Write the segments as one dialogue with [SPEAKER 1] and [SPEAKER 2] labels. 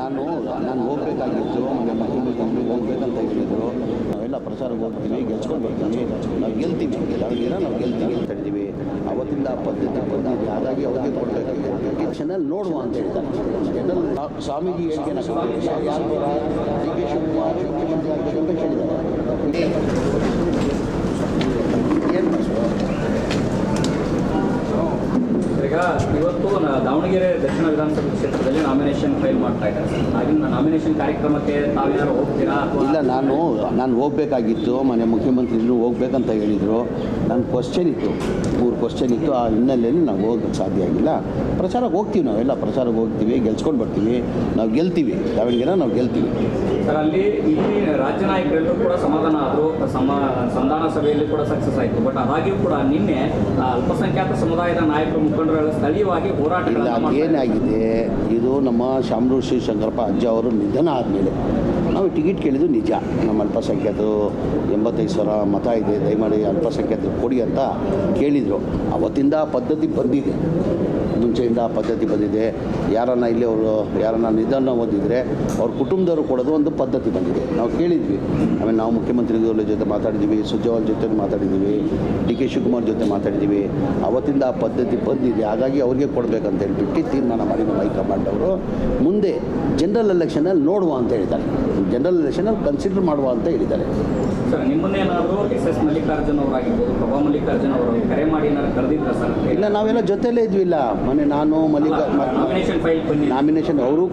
[SPEAKER 1] ನಾನು ಹೋಗಬೇಕಾಗಿತ್ತು. ನಮ್ಮ ಮುಖ್ಯಮಂತ್ರಿ ಹೋಗ್ಬೇಕಂತ ಹೇಳಿದರು. ನಾವೆಲ್ಲ ಪ್ರಚಾರಕ್ಕೆ ಹೋಗ್ತೀವಿ, ಗೆಲ್ಸ್ಕೊಂಡು ಬರ್ತೀವಿ, ನಾವು ಗೆಲ್ತೀವಿ, ನಾವು ಗೆಲ್ತೀವಿ ಅಂತ ಹೇಳಿದ್ದೀವಿ. ಅವತ್ತಿಂದ ಪದ್ಧತಿ ಬಂದಿದೆ, ಹಾಗಾಗಿ ಅವ್ರಿಗೆ ಕೊಡಬೇಕಾಗಿದೆ. ಎಲೆಕ್ಷನಲ್ಲಿ ನೋಡುವ ಅಂತ ಹೇಳ್ತಾರೆ. ಜನರಲ್ ಸ್ವಾಮೀಜಿ ಹೇಳಿಕೆನ ಯಾರು ಡಿ ಕೆ ಶಿವಕುಮಾರ್ ಮುಖ್ಯಮಂತ್ರಿ ಆಗಬೇಕಂತ ಹೇಳಿದ್ದಾರೆ.
[SPEAKER 2] ಈಗ ಇವತ್ತು ದಾವಣಗೆರೆ ದಕ್ಷಿಣ ವಿಧಾನಸಭಾ ಕ್ಷೇತ್ರದಲ್ಲಿ ನಾಮಿನೇಷನ್ ಫೈಲ್ ಮಾಡ್ತಾ ಇದ್ದಾರೆ. ಆಗಿನ ನಾಮಿನೇಷನ್ ಕಾರ್ಯಕ್ರಮಕ್ಕೆ ತಾವೇನಾದ್ರು ಹೋಗ್ತೀರಾ?
[SPEAKER 1] ಇಲ್ಲ, ನಾನು ಹೋಗಬೇಕಾಗಿತ್ತು. ಮನೆ ಮುಖ್ಯಮಂತ್ರಿಗಳು ಹೋಗ್ಬೇಕಂತ ಹೇಳಿದರು. ನನ್ನ ಕ್ವಶ್ಚನ್ ಇತ್ತು, 3 ಕ್ವಶ್ಚನ್ ಇತ್ತು. ಆ ಹಿನ್ನೆಲೆಯಲ್ಲಿ ನಾವು ಹೋಗೋಕ್ಕೆ ಸಾಧ್ಯ ಆಗಿಲ್ಲ. ಪ್ರಚಾರಕ್ಕೆ ಹೋಗ್ತೀವಿ, ನಾವೆಲ್ಲ ಪ್ರಚಾರಕ್ಕೆ ಹೋಗ್ತೀವಿ, ಗೆಲ್ಸ್ಕೊಂಡು ಬರ್ತೀವಿ, ನಾವು ಗೆಲ್ತೀವಿ, ದಾವಣಗೆರೆ ನಾವು ಗೆಲ್ತೀವಿ.
[SPEAKER 2] ಸರ್, ಇಲ್ಲಿ ರಾಜ್ಯ ನಾಯಕರೆಲ್ಲರೂ ಕೂಡ ಸಮಾಧಾನ ಆದರು. ಸಂಧಾನ ಸಭೆಯಲ್ಲಿ ಕೂಡ ಸಕ್ಸಸ್ ಆಯಿತು. ಬಟ್ ಅದಾಗಿಯೂ ಕೂಡ ನಿನ್ನೆ ಅಲ್ಪಸಂಖ್ಯಾತ ಸಮುದಾಯದ ನಾಯಕರು ಮುಖಂಡರು ಸ್ಥಳೀಯವಾಗಿ ಹೋರಾಟ
[SPEAKER 1] ಏನಾಗಿದೆ, ಇದು ನಮ್ಮ ಶಾಮನೂರು ಶ್ರೀ ಶಂಕರಪ್ಪ ಅಜ್ಜ ಅವರು ನಿಧನ ಆದಮೇಲೆ ನಾವು ಟಿಕೆಟ್ ಕೇಳಿದ್ದು ನಿಜ. ನಮ್ಮ ಅಲ್ಪಸಂಖ್ಯಾತರು 85,000 ಮತ ಇದೆ, ದಯಮಾಡಿ ಅಲ್ಪಸಂಖ್ಯಾತರು ಕೊಡಿ ಅಂತ ಕೇಳಿದರು. ಅವತ್ತಿಂದ ಪದ್ಧತಿ ಬಂದಿದೆ, ಮುಂಚೆಯಿಂದ ಪದ್ಧತಿ ಬಂದಿದೆ. ಯಾರನ್ನ ಇಲ್ಲಿ ಯಾರನ್ನ ನಿಧನ ಹೊಂದಿದ್ರೆ ಅವ್ರ ಕುಟುಂಬದವರು ಕೊಡೋದು ಒಂದು ಪದ್ಧತಿ ಬಂದಿದೆ. ನಾವು ಕೇಳಿದ್ವಿ. ಆಮೇಲೆ ನಾವು ಮುಖ್ಯಮಂತ್ರಿಗಳ ಜೊತೆ ಮಾತಾಡಿದ್ದೀವಿ, ಸುರ್ಜೇವಾಲ ಜೊತೆ ಮಾತಾಡಿದ್ದೀವಿ, ಡಿ ಕೆ ಶಿವಕುಮಾರ್ ಜೊತೆ ಮಾತಾಡಿದ್ದೀವಿ. ಅವತ್ತಿಂದ ಆ ಪದ್ಧತಿ ಬಂದಿದೆ, ಹಾಗಾಗಿ ಅವ್ರಿಗೆ ಕೊಡಬೇಕಂತ ಹೇಳ್ಬಿಟ್ಟು ತೀರ್ಮಾನ ಮಾಡಿ ನಮ್ಮ ಹೈಕಮಾಂಡ್ ಅವರು ಮುಂದೆ ಜನರಲ್ ಎಲೆಕ್ಷನಲ್ಲಿ ನೋಡುವ ಅಂತ ಹೇಳ್ತಾರೆ. ಜನರಲ್ ಎಲೆಕ್ಷನಲ್ಲಿ ಕನ್ಸಿಡರ್ ಮಾಡುವ ಅಂತ ಹೇಳಿದ್ದಾರೆ.
[SPEAKER 2] ಸರ್, ನಿಮ್ಮನ್ನೇನಾದರೂ ಎಸ್ ಮಲ್ಲಿಕಾರ್ಜುನ್ ಅವರಾಗಿರ್ಬೋದು, ಪ್ರಭಾ ಮಲ್ಲಿಕಾರ್ಜುನ್ ಅವರು ಕರೆ ಮಾಡಿ ಏನಾದ್ರು ಕರೆದಿದ್ರ ಸರ್?
[SPEAKER 1] ಇಲ್ಲ, ನಾವೆಲ್ಲ ಜೊತೆಲೇ ಇದ್ವಿಲ್ಲ. ನಾನು
[SPEAKER 2] ನಾಮಿನೇಷನ್ ಫೈಲ್ ಬನ್ನಿ,
[SPEAKER 1] ನಾಮಿನೇಷನ್ ಅವರೂ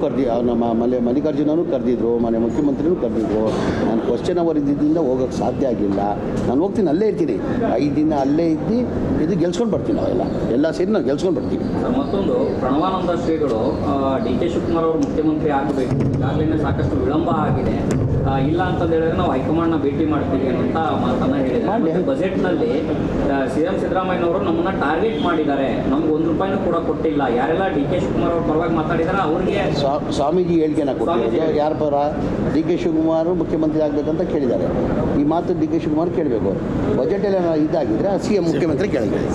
[SPEAKER 1] ನಮ್ಮ ಮಲ್ಲಿಕಾರ್ಜುನ್ ಅವರು ಕರೆದಿದ್ರು, ಮನೆ ಮುಖ್ಯಮಂತ್ರಿನೂ ಕರೆದಿದ್ರು. ನಾನು ಕ್ವಶ್ಚನ್ ಅವರ್ ಇದ್ದಿದ್ದರಿಂದ ಹೋಗೋಕ್ಕೆ ಸಾಧ್ಯ ಆಗಿಲ್ಲ. ನಾನು ಹೋಗ್ತೀನಿ, ಅಲ್ಲೇ ಇರ್ತೀನಿ, 5 ದಿನ ಅಲ್ಲೇ ಇದ್ದು ಇದು ಗೆಲ್ಸ್ಕೊಂಡು ಬರ್ತೀನಿ. ನಾವೆಲ್ಲ ಸೇರಿ ನಾವು ಗೆಲ್ಸ್ಕೊಂಡು ಬರ್ತೀವಿ.
[SPEAKER 2] ಸರ್, ಮತ್ತೊಂದು ಪ್ರಣವಾನಂದ ಶ್ರೀಗಳು ಡಿ ಕೆ ಶಿವಕುಮಾರ್ ಅವರು ಮುಖ್ಯಮಂತ್ರಿ ಆಗಬೇಕು, ಈಗಾಗಲೇ ಸಾಕಷ್ಟು ವಿಳಂಬ ಆಗಿದೆ, ಇಲ್ಲ ಅಂತ ಹೇಳಿದ್ರೆ ನಾವು ಹೈಕಮಾಂಡ್ನ ಭೇಟಿ ಮಾಡ್ತೀವಿ ಅಂತ ಮಾತನ್ನ ಹೇಳಿದ್ದಾರೆ. ಬಜೆಟ್ನಲ್ಲಿ CM ಸಿದ್ದರಾಮಯ್ಯನವರು ನಮ್ಮನ್ನ ಟಾರ್ಗೆಟ್ ಮಾಡಿದ್ದಾರೆ, ನಮ್ಗೆ ₹1 ಕೂಡ ಕೊಟ್ಟಿಲ್ಲ. ಯಾರೆಲ್ಲ ಡಿ ಕೆ ಶಿವಕುಮಾರ್ ಅವ್ರ ಪರವಾಗಿ ಮಾತಾಡಿದಾರೆ ಅವ್ರಿಗೆ
[SPEAKER 1] ಸ್ವಾಮೀಜಿ ಹೇಳಿಕೆನ ಕೊಟ್ಟಿದ್ದಾರೆ. ಯಾರ ಪರ? ಡಿ ಕೆ ಶಿವಕುಮಾರ್ ಮುಖ್ಯಮಂತ್ರಿ ಆಗಬೇಕಂತ ಕೇಳಿದ್ದಾರೆ. ಈ ಮಾತು ಡಿ ಕೆ ಶಿವಕುಮಾರ್ ಕೇಳಬೇಕು. ಬಜೆಟಲ್ಲಿ ಇದಾಗಿದ್ದರೆ CM ಮುಖ್ಯಮಂತ್ರಿ ಕೇಳಬೇಕು.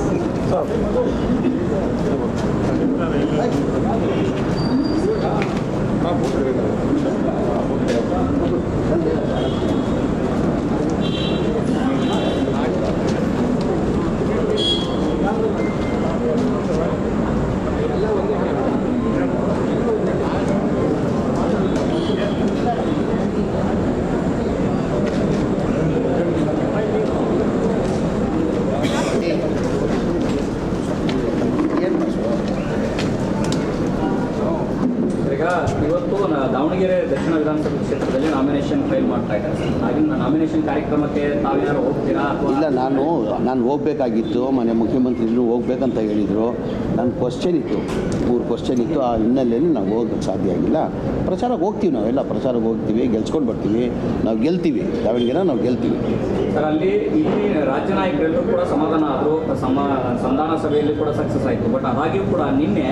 [SPEAKER 2] ಇವತ್ತು ದಾವಣಗೆರೆ ದಕ್ಷಿಣ ವಿಧಾನಸಭಾ ಕ್ಷೇತ್ರದಲ್ಲಿ ನಾಮಿನೇಷನ್ ಫೈಲ್ ಮಾಡ್ತಾ ಇದ್ದಾರೆ. ಆಗಿನ ನಾಮಿನೇಷನ್ ಕಾರ್ಯಕ್ರಮಕ್ಕೆ ತಾವೇನಾದ್ರು ಹೋಗ್ತೀರಾ?
[SPEAKER 1] ಇಲ್ಲ, ನಾನು ಹೋಗಬೇಕಾಗಿತ್ತು. ಮನೆ ಮುಖ್ಯಮಂತ್ರಿಗಳು ಹೋಗ್ಬೇಕಂತ ಹೇಳಿದರು. ನನ್ನ ಕ್ವಶ್ಚನ್ ಇತ್ತು, 3 ಕ್ವಶ್ಚನ್ ಇತ್ತು. ಆ ಹಿನ್ನೆಲೆಯಲ್ಲಿ ನಾವು ಹೋಗೋಕ್ಕೆ ಸಾಧ್ಯ ಆಗಿಲ್ಲ. ಪ್ರಚಾರಕ್ಕೆ ಹೋಗ್ತೀವಿ, ನಾವೆಲ್ಲ ಪ್ರಚಾರಕ್ಕೆ ಹೋಗ್ತೀವಿ, ಗೆಲ್ಸ್ಕೊಂಡು ಬರ್ತೀವಿ, ನಾವು ಗೆಲ್ತೀವಿ, ದಾವಣಗೆರೆ ನಾವು ಗೆಲ್ತೀವಿ.
[SPEAKER 2] ಸರ್, ಇಲ್ಲಿ ರಾಜ್ಯ ನಾಯಕರೆಲ್ಲರೂ ಕೂಡ ಸಮಾಧಾನ ಆದರು. ಸಂಧಾನ ಸಭೆಯಲ್ಲಿ ಕೂಡ ಸಕ್ಸಸ್ ಆಯಿತು. ಬಟ್ ಅದಾಗಿಯೂ ಕೂಡ ನಿನ್ನೆ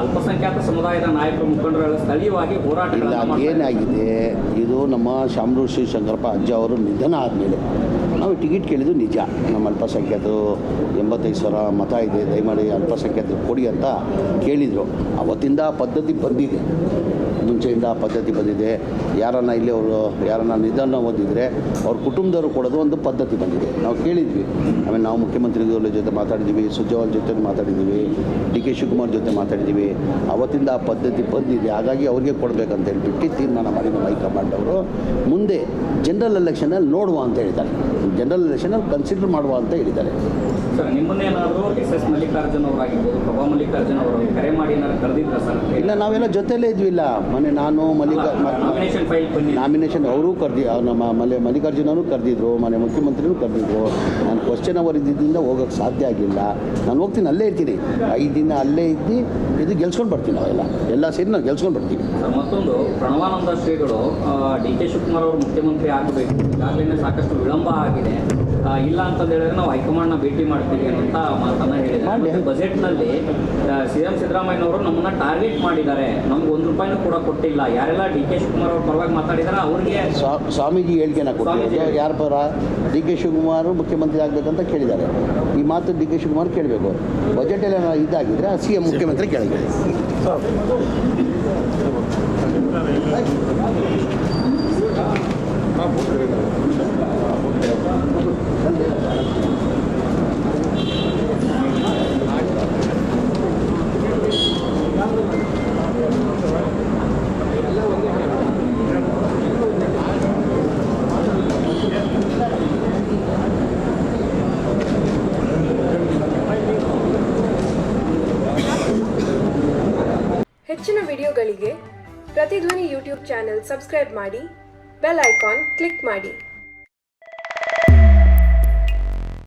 [SPEAKER 2] ಅಲ್ಪಸಂಖ್ಯಾತ ಸಮುದಾಯದ ನಾಯಕರು ಮುಖಂಡರು ಸ್ಥಳೀಯವಾಗಿ ಹೋರಾಟ
[SPEAKER 1] ಏನಾಗಿದೆ, ಇದು ನಮ್ಮ ಶಾಮನೂರು ಶ್ರೀ ಶಂಕರಪ್ಪ ಅಜ್ಜ ಅವರು ನಿಧನ ಆದಮೇಲೆ ನಾವು ಟಿಕೆಟ್ ಕೇಳಿದ್ದು ನಿಜ. ನಮ್ಮ ಅಲ್ಪಸಂಖ್ಯಾತರು 85,000 ಮತ ಇದೆ, ದಯಮಾಡಿ ಅಲ್ಪಸಂಖ್ಯಾತರು ಕೊಡಿ ಅಂತ ಕೇಳಿದರು. ಅವತ್ತಿಂದ ಪದ್ಧತಿ ಬಂದಿದೆ, ಮುಂಚೆಯಿಂದ ಪದ್ಧತಿ ಬಂದಿದೆ. ಯಾರನ್ನ ಇಲ್ಲಿ ಯಾರನ್ನ ನಿಧನ ಹೊಂದಿದ್ರೆ ಅವ್ರ ಕುಟುಂಬದವರು ಕೊಡೋದು ಒಂದು ಪದ್ಧತಿ ಬಂದಿದೆ. ನಾವು ಕೇಳಿದ್ವಿ. ಆಮೇಲೆ ನಾವು ಮುಖ್ಯಮಂತ್ರಿಗಳ ಜೊತೆ ಮಾತಾಡಿದ್ದೀವಿ, ಸುರ್ಜೇವಾಲ ಜೊತೆ ಮಾತಾಡಿದ್ದೀವಿ, ಡಿ ಕೆ ಶಿವಕುಮಾರ್ ಜೊತೆ ಮಾತಾಡಿದ್ದೀವಿ. ಅವತ್ತಿಂದ ಆ ಪದ್ಧತಿ ಬಂದಿದೆ, ಹಾಗಾಗಿ ಅವ್ರಿಗೆ ಕೊಡಬೇಕಂತ ಹೇಳ್ಬಿಟ್ಟು ತೀರ್ಮಾನ ಮಾಡಿ ನಮ್ಮ ಹೈಕಮಾಂಡ್ ಅವರು ಮುಂದೆ ಜನರಲ್ ಎಲೆಕ್ಷನಲ್ಲಿ ನೋಡುವ ಅಂತ ಹೇಳ್ತಾರೆ. ಜನರಲ್ ಎಲೆಕ್ಷನಲ್ಲಿ ಕನ್ಸಿಡರ್ ಮಾಡುವ ಅಂತ ಹೇಳಿದ್ದಾರೆ.
[SPEAKER 2] ಸರ್, ನಿಮ್ಮನ್ನೇನಾದರೂ ಎಸ್ ಮಲ್ಲಿಕಾರ್ಜುನ್ ಅವರಾಗಿರ್ಬೋದು, ಪ್ರಭಾ ಮಲ್ಲಿಕಾರ್ಜುನ್ ಅವರು ಕರೆ ಮಾಡಿ ಏನಾದ್ರು ಕರೆದಿದ್ರ ಸರ್?
[SPEAKER 1] ಇಲ್ಲ, ನಾವೆಲ್ಲ ಜೊತೆಲೇ ಇದ್ವಿಲ್ಲ. ನಾನು
[SPEAKER 2] ನಾಮಿನೇಷನ್ ಫೈಲ್ ಬನ್ನಿ,
[SPEAKER 1] ನಾಮಿನೇಷನ್ ಅವರೂ ನಮ್ಮ ಮಲ್ಲಿಕಾರ್ಜುನ್ ಅವರು ಕರೆದಿದ್ರು, ಮನೆ ಮುಖ್ಯಮಂತ್ರಿನೂ ಕರೆದಿದ್ರು. ನಾನು ಕ್ವಶ್ಚನ್ ಅವರ್ ಇದ್ದಿದ್ದರಿಂದ ಹೋಗೋಕ್ಕೆ ಸಾಧ್ಯ ಆಗಿಲ್ಲ. ನಾನು ಹೋಗ್ತೀನಿ, ಅಲ್ಲೇ ಇರ್ತೀನಿ, 5 ದಿನ ಅಲ್ಲೇ ಇದ್ದು ಇದು ಗೆಲ್ಸ್ಕೊಂಡು ಬರ್ತೀನಿ. ನಾವೆಲ್ಲ ಸೇರಿ ನಾವು ಗೆಲ್ಸ್ಕೊಂಡು ಬರ್ತೀವಿ.
[SPEAKER 2] ಸರ್, ಮತ್ತೊಂದು ಪ್ರಣವಾನಂದ ಶ್ರೀಗಳು ಡಿ ಕೆ ಶಿವಕುಮಾರ್ ಅವರು ಮುಖ್ಯಮಂತ್ರಿ ಆಗಬೇಕು, ಈಗಾಗಲೇ ಸಾಕಷ್ಟು ವಿಳಂಬ ಆಗಿದೆ, ಇಲ್ಲ ಅಂತ ಹೇಳಿದ್ರೆ ನಾವು ಹೈಕಮಾಂಡ್ನ ಭೇಟಿ ಮಾಡ್ತೀವಿ ಅಂತ ಮಾತನ್ನ ಹೇಳಿದ್ದಾರೆ. ಬಜೆಟ್ನಲ್ಲಿ CM ಸಿದ್ದರಾಮಯ್ಯನವರು ನಮ್ಮನ್ನ ಟಾರ್ಗೆಟ್ ಮಾಡಿದ್ದಾರೆ, ನಮ್ಗೆ ₹1 ಕೂಡ ಕೊಟ್ಟಿಲ್ಲ. ಯಾರೆಲ್ಲ ಡಿ ಕೆ ಶಿವಕುಮಾರ್ ಅವ್ರ ಪರವಾಗಿ ಮಾತಾಡಿದಾರೆ ಅವ್ರಿಗೆ
[SPEAKER 1] ಸ್ವಾಮೀಜಿ ಹೇಳಿಕೆನ ಕೊಟ್ಟಿದ್ದಾರೆ. ಯಾರ ಪರ? ಡಿ ಕೆ ಶಿವಕುಮಾರ್ ಮುಖ್ಯಮಂತ್ರಿ ಆಗಬೇಕಂತ ಕೇಳಿದ್ದಾರೆ. ಈ ಮಾತು ಡಿ ಕೆ ಶಿವಕುಮಾರ್ ಕೇಳಬೇಕು. ಬಜೆಟಲ್ಲಿ ಇದಾಗಿದ್ದರೆ CM ಮುಖ್ಯಮಂತ್ರಿ ಕೇಳಬೇಕು.
[SPEAKER 3] ಹೆಚ್ಚಿನ ವಿಡಿಯೋಗಳಿಗೆ ಪ್ರತಿಧ್ವನಿ ಯೂಟ್ಯೂಬ್ ಚಾನೆಲ್ ಸಬ್ಸ್ಕ್ರೈಬ್ ಮಾಡಿ, ಬೆಲ್ ಐಕಾನ್ ಕ್ಲಿಕ್ ಮಾಡಿ.